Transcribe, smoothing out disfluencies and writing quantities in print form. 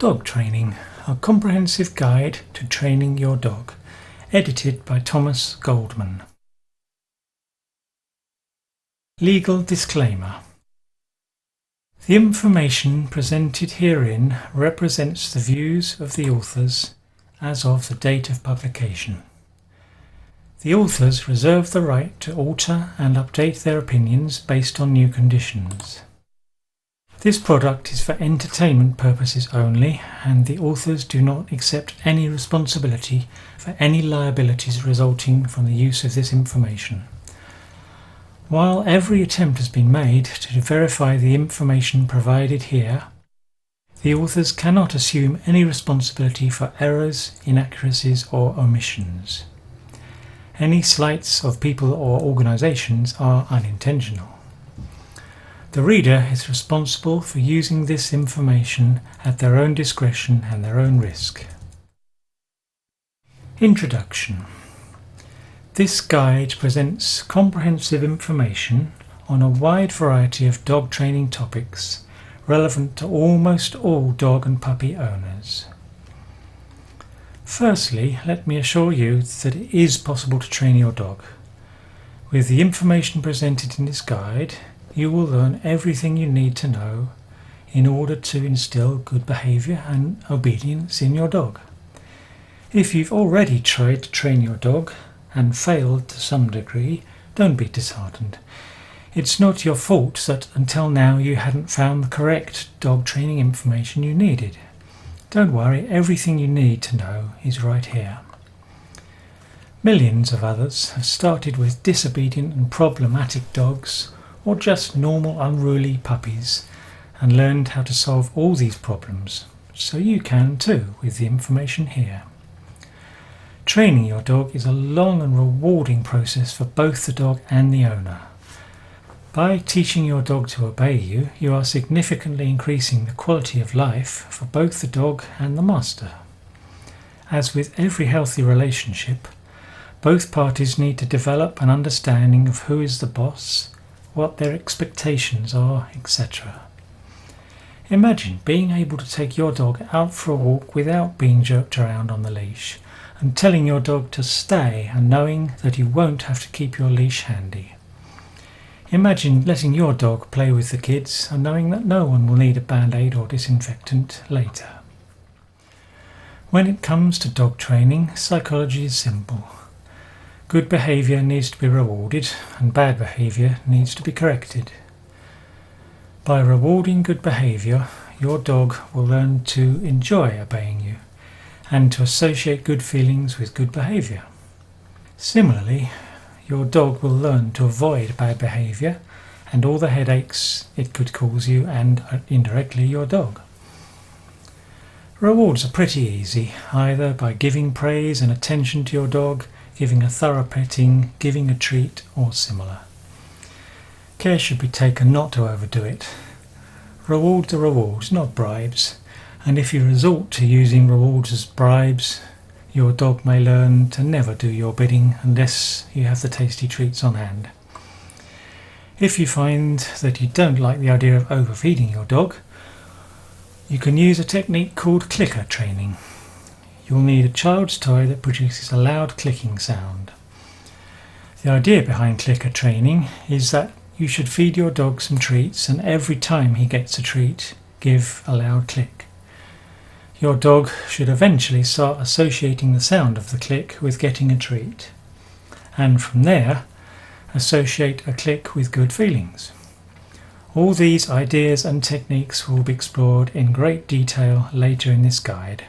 Dog Training, a comprehensive guide to training your dog, edited by Thomas Goldman. Legal disclaimer. The information presented herein represents the views of the authors as of the date of publication. The authors reserve the right to alter and update their opinions based on new conditions. This product is for entertainment purposes only, and the authors do not accept any responsibility for any liabilities resulting from the use of this information. While every attempt has been made to verify the information provided here, the authors cannot assume any responsibility for errors, inaccuracies, or omissions. Any slights of people or organizations are unintentional. The reader is responsible for using this information at their own discretion and their own risk. Introduction. This guide presents comprehensive information on a wide variety of dog training topics relevant to almost all dog and puppy owners. Firstly, let me assure you that it is possible to train your dog. With the information presented in this guide, you will learn everything you need to know in order to instill good behaviour and obedience in your dog. If you've already tried to train your dog and failed to some degree, don't be disheartened. It's not your fault that until now you hadn't found the correct dog training information you needed. Don't worry, everything you need to know is right here. Millions of others have started with disobedient and problematic dogs, or just normal unruly puppies, and learned how to solve all these problems, so you can too with the information here. Training your dog is a long and rewarding process for both the dog and the owner. By teaching your dog to obey you, you are significantly increasing the quality of life for both the dog and the master. As with every healthy relationship, both parties need to develop an understanding of who is the boss, what their expectations are, etc. Imagine being able to take your dog out for a walk without being jerked around on the leash, and telling your dog to stay and knowing that you won't have to keep your leash handy. Imagine letting your dog play with the kids and knowing that no one will need a band-aid or disinfectant later. When it comes to dog training, psychology is simple. Good behaviour needs to be rewarded and bad behaviour needs to be corrected. By rewarding good behaviour, your dog will learn to enjoy obeying you and to associate good feelings with good behaviour. Similarly, your dog will learn to avoid bad behaviour and all the headaches it could cause you and indirectly your dog. Rewards are pretty easy, either by giving praise and attention to your dog, giving a thorough petting, giving a treat, or similar. Care should be taken not to overdo it. Rewards are rewards, not bribes, and if you resort to using rewards as bribes, your dog may learn to never do your bidding unless you have the tasty treats on hand. If you find that you don't like the idea of overfeeding your dog, you can use a technique called clicker training. You'll need a child's toy that produces a loud clicking sound. The idea behind clicker training is that you should feed your dog some treats, and every time he gets a treat, give a loud click. Your dog should eventually start associating the sound of the click with getting a treat, and from there associate a click with good feelings. All these ideas and techniques will be explored in great detail later in this guide.